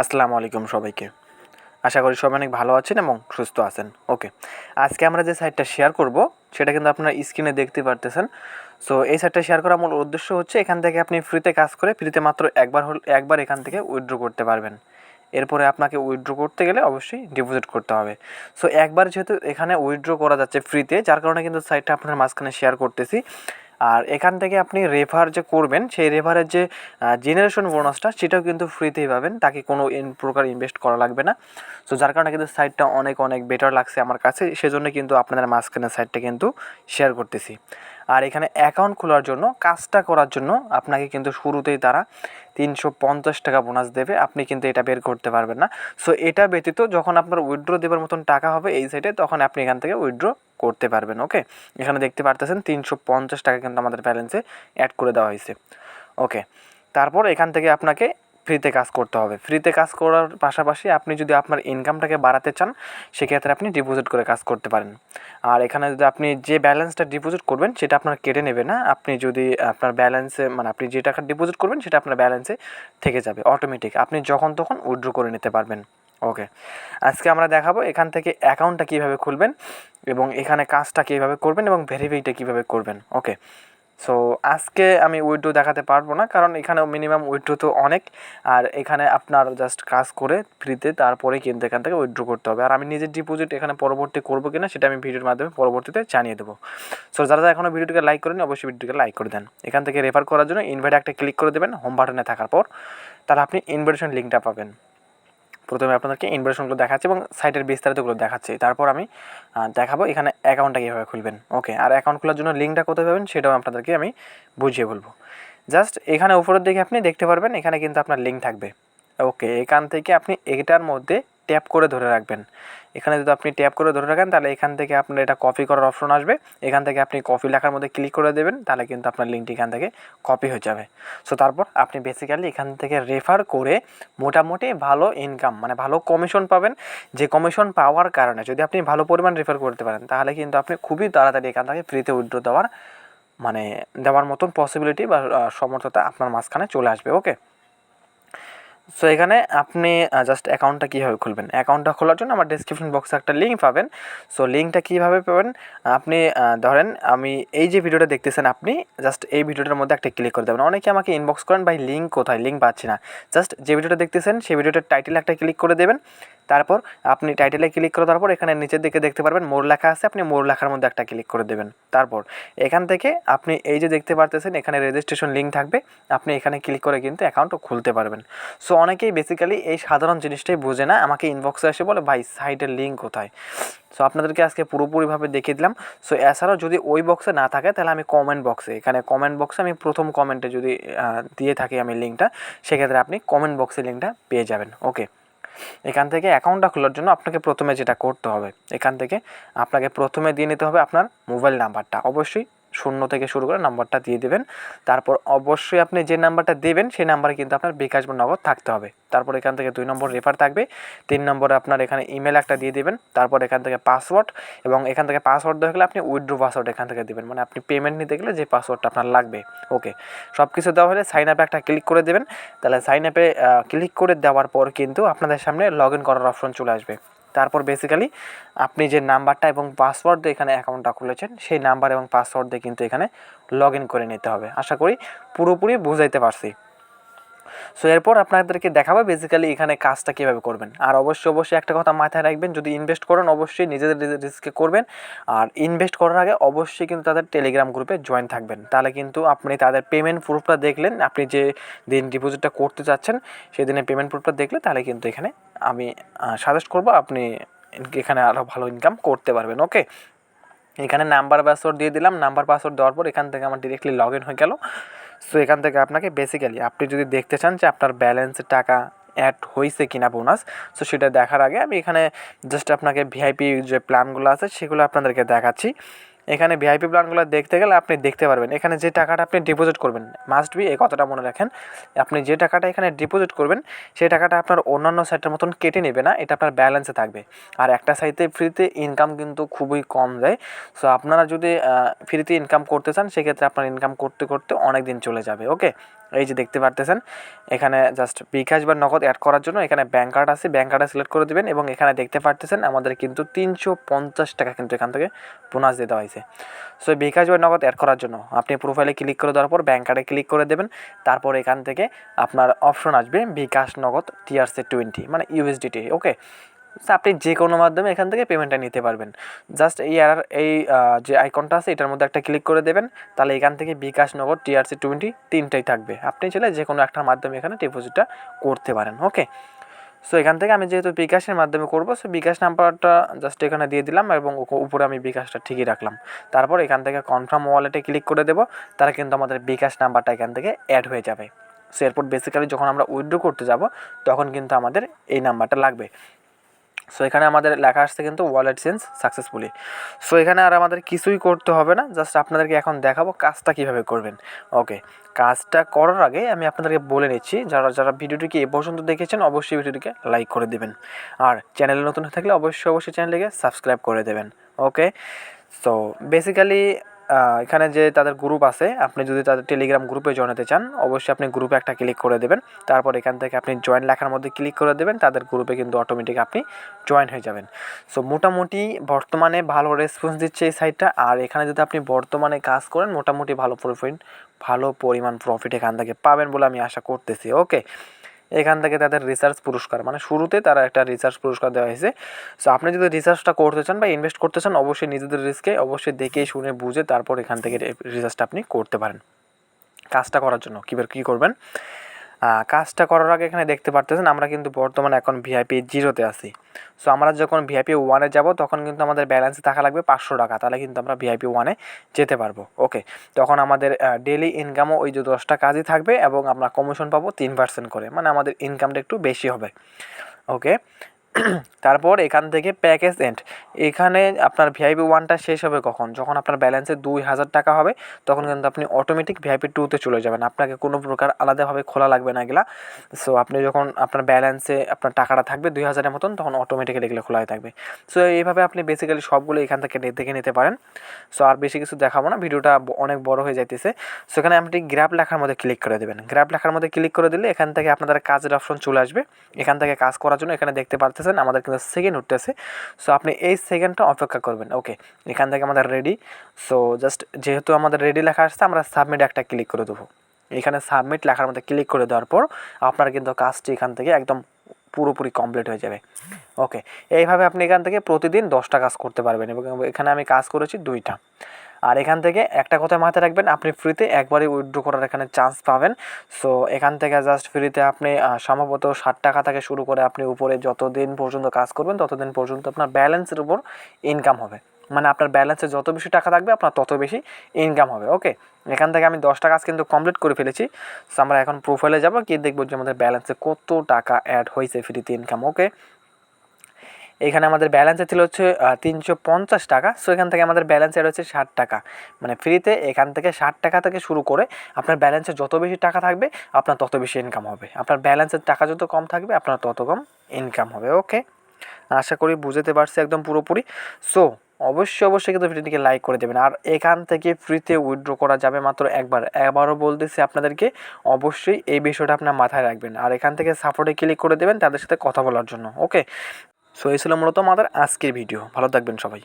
আসসালামু আলাইকুম সবাইকে। আশা করি সবাই অনেক ভালো আছেন এবং সুস্থ আছেন। ওকে, আজকে আমরা যে সাইটটা শেয়ার করব সেটা কিন্তু আপনারা স্ক্রিনে দেখতে পারতেছেন। সো এই সাইটটা শেয়ার করার মূল উদ্দেশ্য হচ্ছে এখান থেকে আপনি ফ্রিতে কাজ করে ফ্রিতে মাত্র একবার এখান থেকে উইথড্র করতে পারবেন। এরপরে আপনাকে উইথড্র করতে গেলে অবশ্যই ডিপোজিট করতে হবে। সো একবার যেহেতু এখানে উইথড্র করা যাচ্ছে ফ্রিতে, যার কারণে কিন্তু সাইটটা আপনার মাঝখানে শেয়ার করতেছি। আর এখান থেকে আপনি রেফার যে করবেন সেই রেফারের যে জেনারেশন বোনাসটা সেটাও কিন্তু ফ্রিতেই পাবেন, তাকে কোনো প্রকার ইনভেস্ট করা লাগবে না। সো যার কারণে কিন্তু সাইটটা অনেক বেটার লাগছে আমার কাছে, সেজন্য কিন্তু আপনাদের মাঝখানে সাইটটা কিন্তু শেয়ার করতেছি। আর এখানে অ্যাকাউন্ট খোলার জন্য কাজটা করার জন্য আপনাকে কিন্তু শুরুতেই তারা 350 টাকা বোনাস দেবে, আপনি কিন্তু এটা বের করতে পারবেন না। সো এটা ব্যতীত যখন আপনার উইথড্র দেওয়ার মতন টাকা হবে এই সাইটে, তখন আপনি এখান থেকে উইথড্র করতে পারবেন। ওকে, এখানে দেখতে পারতেছেন 350 টাকা কিন্তু আমাদের ব্যালেন্সে অ্যাড করে দেওয়া হয়েছে। ওকে, তারপর এখান থেকে আপনাকে ফ্রিতে কাজ করতে হবে। ফ্রিতে কাজ করার পাশাপাশি আপনি যদি আপনার ইনকামটাকে বাড়াতে চান সেক্ষেত্রে আপনি ডিপোজিট করে কাজ করতে পারেন। আর এখানে যদি আপনি যে ব্যালেন্সটা ডিপোজিট করবেন সেটা আপনার কেটে নেবে না। আপনি যদি আপনার ব্যালেন্সে আপনি যে টাকা ডিপোজিট করবেন সেটা আপনার ব্যালেন্সে থেকে যাবে অটোমেটিক, আপনি যখন তখন উইথড্র করে নিতে পারবেন। ওকে, আজকে আমরা দেখাবো এখান থেকে অ্যাকাউন্টটা কীভাবে খুলবেন এবং এখানে কাজটা কীভাবে করবেন এবং ভেরিফাইটা কীভাবে করবেন। ওকে, সো আজকে আমি উইথড্র দেখাতে পারবো না, কারণ এখানে মিনিমাম উইথড্র তো অনেক, আর এখানে আপনার জাস্ট কাজ করে ফ্রিতে তারপরে কিন্তু এখান থেকে উইথড্র করতে হবে। আর আমি নিজের ডিপোজিট এখানে পরবর্তী করবো কিনা সেটা আমি ভিডিওর মাধ্যমে পরবর্তীতে জানিয়ে দেবো। সো যারা এখনও ভিডিওটিকে লাইক করেনি অবশ্যই ভিডিওটিকে লাইক করে দেন। এখান থেকে রেফার করার জন্য ইনভাইটে একটা ক্লিক করে দেবেন হোম বাটনে থাকার পর, তাহলে আপনি ইনভাইটেশন লিঙ্কটা পাবেন। প্রথমে আপনাদেরকে ইনভাইটেশনগুলো দেখাচ্ছি এবং সাইটের বিস্তারিতগুলো দেখাচ্ছি, তারপর আমি দেখাবো এখানে অ্যাকাউন্টটা কীভাবে খুলবেন। ওকে, আর অ্যাকাউন্ট খোলার জন্য লিঙ্কটা কোথায় পাবেন সেটাও আপনাদেরকে আমি বুঝিয়ে বলবো। জাস্ট এখানে উপরের দিকে আপনি দেখতে পারবেন, এখানে কিন্তু আপনার লিঙ্ক থাকবে। ওকে, এখান থেকে আপনি এটার মধ্যে ট্যাপ করে ধরে রাখবেন। এখানে যদি আপনি ট্যাপ করে ধরে রাখেন তাহলে এখান থেকে আপনার এটা কপি করার অপশন আসবে। এখান থেকে আপনি কপি লেখার মধ্যে ক্লিক করে দেবেন, তাহলে কিন্তু আপনার লিঙ্কটি এখান থেকে কপি হয়ে যাবে। সো তারপর আপনি বেসিক্যালি এখান থেকে রেফার করে মোটামুটি ভালো ইনকাম ভালো কমিশন পাবেন। যে কমিশন পাওয়ার কারণে যদি আপনি ভালো পরিমাণ রেফার করতে পারেন তাহলে কিন্তু আপনি খুবই তাড়াতাড়ি এখান থেকে ফ্রিতে উইথড্র দেওয়ার মতন পসিবিলিটি বা সমর্থতা আপনার মাঝখানে চলে আসবে। ওকে, সো এখানে আপনি জাস্ট অ্যাকাউন্টটা কীভাবে খুলবেন, অ্যাকাউন্টটা খোলার জন্য আমার ডেসক্রিপশন বক্সে একটা লিঙ্ক পাবেন। সো লিঙ্কটা কীভাবে পাবেন, আপনি ধরেন আমি এই যে ভিডিওটা দেখতেছেন আপনি জাস্ট এই ভিডিওটার মধ্যে একটা ক্লিক করে দেবেন। অনেকে আমাকে ইনবক্স করেন ভাই লিঙ্ক কোথায়, লিঙ্ক পাচ্ছি না। জাস্ট যে ভিডিওটা দেখতেছেন সেই ভিডিওটার টাইটেলে একটা ক্লিক করে দেবেন। তারপর আপনি টাইটেলে ক্লিক করে দেওয়ার পর এখানে নিচের দিকে দেখতে পারবেন মোর লেখা আছে, আপনি মোর লেখার মধ্যে একটা ক্লিক করে দেবেন। তারপর এখান থেকে আপনি এই যে দেখতে পারতেছেন এখানে রেজিস্ট্রেশন লিঙ্ক থাকবে, আপনি এখানে ক্লিক করে কিন্তু অ্যাকাউন্টও খুলতে পারবেন। সো অনেকেই বেসিক্যালি এই সাধারণ জিনিসটাই বোঝে না, আমাকে ইনবক্সে এসে বলে ভাই সাইটের লিঙ্ক কোথায়। সো আপনাদেরকে আজকে পুরোপুরিভাবে দেখিয়ে দিলাম। সো এছাড়াও যদি ওই বক্সে না থাকে তাহলে আমি কমেন্ট বক্সে আমি প্রথম কমেন্টে যদি দিয়ে থাকি আমি লিঙ্কটা, সেক্ষেত্রে আপনি কমেন্ট বক্সে লিঙ্কটা পেয়ে যাবেন। ওকে, এখান থেকে অ্যাকাউন্টটা খোলার জন্য আপনাকে প্রথমে যেটা করতে হবে, এখান থেকে আপনাকে প্রথমে দিয়ে নিতে হবে আপনার মোবাইল নাম্বারটা। অবশ্যই 0 থেকে শুরু করে নাম্বারটা দিয়ে দেবেন। তারপর অবশ্যই আপনি যে নাম্বারটা দেবেন সেই নাম্বারে কিন্তু আপনার বিকাশ বা নগদ থাকতে হবে। তারপর এখান থেকে 2 নম্বর রেফার থাকবে, 3 নম্বরে আপনার এখানে ইমেল একটা দিয়ে দেবেন। তারপর এখান থেকে পাসওয়ার্ড, এবং এখান থেকে পাসওয়ার্ড দেওয়া গেলে আপনি উইথড্র পাসওয়ার্ড এখান থেকে দেবেন, আপনি পেমেন্ট নিতে গেলে যে পাসওয়ার্ডটা আপনার লাগবে। ওকে, সব কিছু দেওয়া হলে সাইন আপে একটা ক্লিক করে দেবেন। তাহলে সাইন আপে ক্লিক করে দেওয়ার পর কিন্তু আপনাদের সামনে লগ ইন করার অপশন চলে আসবে। তারপর বেসিক্যালি আপনি যে নাম্বারটা এবং পাসওয়ার্ড দিয়ে এখানে অ্যাকাউন্টটা খুলেছেন সেই নাম্বার এবং পাসওয়ার্ড দিয়ে কিন্তু এখানে লগ ইন করে নিতে হবে। আশা করি পুরোপুরি বুঝাইতে পারছি। সো এরপর আপনাদেরকে দেখাবো বেসিক্যালি এখানে কাজটা কীভাবে করবেন। আর অবশ্যই একটা কথা মাথায় রাখবেন, যদি ইনভেস্ট করেন অবশ্যই নিজেদের রিস্কে করবেন। আর ইনভেস্ট করার আগে অবশ্যই কিন্তু তাদের টেলিগ্রাম গ্রুপে জয়েন থাকবেন, তাহলে কিন্তু আপনি তাদের পেমেন্ট প্রুফটা দেখলেন, আপনি যে দিন ডিপোজিটটা করতে চাচ্ছেন সেই দিনে পেমেন্ট প্রুফটা দেখলে তাহলে কিন্তু এখানে আমি সাজেস্ট করবো আপনি এখানে আরও ভালো ইনকাম করতে পারবেন। ওকে, এখানে নাম্বার পাসওয়ার্ড দিয়ে দিলাম। নাম্বার পাসওয়ার্ড দেওয়ার পর এখান থেকে আমার ডিরেক্টলি লগ ইন হয়ে গেল। সো এখান থেকে আপনাকে বেসিক্যালি আপনি যদি দেখতে চান যে আপনার ব্যালেন্সে টাকা অ্যাড হয়েছে কিনা বোনাস, সো সেটা দেখার আগে আমি এখানে জাস্ট আপনাকে ভিআইপি যে প্ল্যানগুলো আছে সেগুলো আপনাদেরকে দেখাচ্ছি। এখানে ভিআইপি প্ল্যানগুলো দেখতে গেলে আপনি দেখতে পারবেন এখানে যে টাকাটা আপনি ডিপোজিট করবেন, মাস্ট বি এই কথাটা মনে রাখেন, আপনি যে টাকাটা এখানে ডিপোজিট করবেন সেই টাকাটা আপনার অন্যান্য সাইটের মতন কেটে নেবে না, এটা আপনার ব্যালেন্সে থাকবে। আর একটা সাইটে ফ্রিতে ইনকাম কিন্তু খুবই কম দেয়। সো আপনারা যদি ফ্রিতে ইনকাম করতে চান সেক্ষেত্রে আপনার ইনকাম করতে করতে অনেক দিন চলে যাবে। ওকে, এই যে দেখতে পারতেছেন এখানে জাস্ট বিকাশ বা নগদ অ্যাড করার জন্য এখানে ব্যাঙ্ক কার্ড আছে, ব্যাঙ্ক কার্ডে সিলেক্ট করে দেবেন এবং এখানে দেখতে পারতেছেন আমাদের কিন্তু 350 টাকা কিন্তু এখান থেকে বোনাস দিতে হয়েছে। সো বিকাশ বা নগদ অ্যাড করার জন্য আপনি প্রোফাইলে ক্লিক করে দেওয়ার পর ব্যাঙ্ক কার্ডে ক্লিক করে দেবেন। তারপর এখান থেকে আপনার অপশন আসবে বিকাশ নগদ TRC20 মানে USDT। ওকে, আপনি যে কোনো মাধ্যমে এখান থেকে পেমেন্টটা নিতে পারবেন। জাস্ট এই যে আইকনটা আছে এটার মধ্যে একটা ক্লিক করে দেবেন, তাহলে এখান থেকে বিকাশ নগদ TRC20 তিনটাই থাকবে। আপনি চাইলে যে কোনো একটার মাধ্যমে এখানে ডিপোজিটটা করতে পারেন। ওকে, সো এখান থেকে আমি যেহেতু বিকাশের মাধ্যমে করবো, সো বিকাশ নাম্বারটা জাস্ট এখানে দিয়ে দিলাম এবং উপরে আমি বিকাশটা ঠিকই রাখলাম। তারপর এখান থেকে কনফার্ম ওয়ালেটে ক্লিক করে দেবো, তাহলে কিন্তু আমাদের বিকাশ নাম্বারটা এখান থেকে অ্যাড হয়ে যাবে। সো এরপর বেসিক্যালি যখন আমরা উইথড্র করতে যাব তখন কিন্তু আমাদের এই নাম্বারটা লাগবে। সো এখানে আমাদের লেখা আসছে কিন্তু ওয়ালেট চেঞ্জ সাকসেসফুলি। সো এখানে আর আমাদের কিছুই করতে হবে না, জাস্ট আপনাদেরকে এখন দেখাবো কাজটা কীভাবে করবেন। ওকে, কাজটা করার আগে আমি আপনাদেরকে বলে নিচ্ছি, যারা ভিডিওটিকে এ পর্যন্ত দেখেছেন অবশ্যই ভিডিওটিকে লাইক করে দেবেন, আর চ্যানেলে নতুন হয়ে থাকলে অবশ্যই চ্যানেলটিকে সাবস্ক্রাইব করে দেবেন। ওকে, সো বেসিক্যালি এখানে যে তাদের গ্রুপ আছে, আপনি যদি তাদের টেলিগ্রাম গ্রুপে জয়েন হতে চান অবশ্যই আপনি গ্রুপে একটা ক্লিক করে দেবেন। তারপর এখান থেকে আপনি জয়েন লেখার মধ্যে ক্লিক করে দেবেন, তাদের গ্রুপে কিন্তু অটোমেটিক আপনি জয়েন হয়ে যাবেন। সো মোটামুটি বর্তমানে ভালো রেসপন্স দিচ্ছে এই সাইটটা, আর এখানে যদি আপনি বর্তমানে কাজ করেন মোটামুটি ভালো পরিমাণ প্রফিট এখান থেকে পাবেন বলে আমি আশা করতেছি। ওকে, এখান থেকে তাদের রিসার্চ পুরস্কার মানে শুরুতে তারা একটা রিসার্চ পুরস্কার দেওয়া হয়েছে। সো আপনি যদি রিসার্চটা করতে চান বা ইনভেস্ট করতে চান অবশ্যই নিজেদের রিস্কে অবশ্যই দেখে শুনে বুঝে তারপর এখান থেকে রিসার্চটা আপনি করতে পারেন। কাজটা করার জন্য কী করবেন, কাজটা করার আগে এখানে দেখতে পারতেছেন আমরা কিন্তু বর্তমানে এখন ভিআইপি 0-তে আছি। সো আমরা যখন ভিআইপি 1-এ যাব তখন কিন্তু আমাদের ব্যালেন্সে থাকা লাগবে 500 টাকা, তাহলে কিন্তু আমরা ভিআইপি 1-এ যেতে পারবো। ওকে, তখন আমাদের ডেলি ইনকামও ওই যে 10টা কাজই থাকবে এবং আমরা কমিশন পাবো 3% করে, মানে আমাদের ইনকামটা একটু বেশি হবে। ওকে, তারপর এখান থেকে প্যাকেজ এন্ড, এখানে আপনার ভিআইপি 1টা শেষ হবে কখন, যখন আপনার ব্যালেন্সে 2000 টাকা হবে তখন কিন্তু আপনি অটোমেটিক ভিআইপি 2-তে চলে যাবেন, আপনাকে কোনো প্রকার আলাদাভাবে খোলা লাগবে না এগুলা। সো আপনি যখন আপনার ব্যালেন্সে আপনার টাকাটা থাকবে 2000-এর মতন তখন অটোমেটিক্যালি এগুলো খোলাই থাকবে। সো এইভাবে আপনি বেসিক্যালি সবগুলো এখান থেকে দেখে নিতে পারেন। সো আর বেশি কিছু দেখাবো না, ভিডিওটা অনেক বড় হয়ে যাইতেছে। সো এখানে আপনি গ্র্যাব লেখার মধ্যে ক্লিক করে দেবেন, গ্র্যাব লেখার মধ্যে ক্লিক করে দিলে এখান থেকে আপনাদের কাজের অপশন চলে আসবে। এখান থেকে কাজ করার জন্য এখানে দেখতে পারতেছেন আমাদের কিন্তু সেকেন্ড উঠতেছে। সো আপনি এই সেকেন্ডটা অপেক্ষা করবেন। ওকে, এখান থেকে আমাদের রেডি। সো জাস্ট যেহেতু আমাদের রেডি লেখা আসছে আমরা সাবমিট একটা ক্লিক করে দেবো। এখানে সাবমিট লেখার মধ্যে ক্লিক করে দেওয়ার পর আপনার কিন্তু কাজটি এখান থেকে একদম পুরোপুরি কমপ্লিট হয়ে যাবে। ওকে, এইভাবে আপনি এখান থেকে প্রতিদিন 10টা কাজ করতে পারবেন এবং এখানে আমি কাজ করেছি 2টা। আর এখান থেকে একটা কথা মাথায় রাখবেন, আপনি ফ্রিতে একবারই উইথড্র করার এখানে চান্স পাবেন। সো এখান থেকে জাস্ট ফ্রিতে আপনি সম্ভবত 60 টাকা থেকে শুরু করে আপনি উপরে যতদিন পর্যন্ত কাজ করবেন ততদিন পর্যন্ত আপনার ব্যালেন্সের উপর ইনকাম হবে, মানে আপনার ব্যালেন্সে যত বেশি টাকা থাকবে আপনার তত বেশি ইনকাম হবে। ওকে, এখান থেকে আমি 10টা কাজ কিন্তু কমপ্লিট করে ফেলেছি। সো আমরা এখন প্রোফাইলে যাব, গিয়ে দেখবো যে আমাদের ব্যালেন্সে কত টাকা অ্যাড হয়েছে ফ্রিতে ইনকাম। ওকে, এখানে আমাদের ব্যালেন্সে ছিল হচ্ছে 350 টাকা। সো এখান থেকে আমাদের ব্যালেন্স অ্যাড হচ্ছে 60 টাকা, মানে ফ্রিতে এখান থেকে 60 টাকা থেকে শুরু করে আপনার ব্যালেন্সে যত বেশি টাকা থাকবে আপনার তত বেশি ইনকাম হবে, আপনার ব্যালেন্সের টাকা যত কম থাকবে আপনার তত কম ইনকাম হবে। ওকে, আশা করি বুঝতে পারছি একদম পুরোপুরি। সো অবশ্যই কিন্তু ভিডিওটিকে লাইক করে দেবেন, আর এখান থেকে ফ্রিতে উইথড্র করা যাবে মাত্র একবার। এবারও বলতেছি আপনাদেরকে, অবশ্যই এই বিষয়টা আপনার মাথায় রাখবেন, আর এখান থেকে সাপোর্টে ক্লিক করে দেবেন তাদের সাথে কথা বলার জন্য। ওকে, সো এই ছিল মূলত আমাদের আজকের ভিডিও। ভালো থাকবেন সবাই।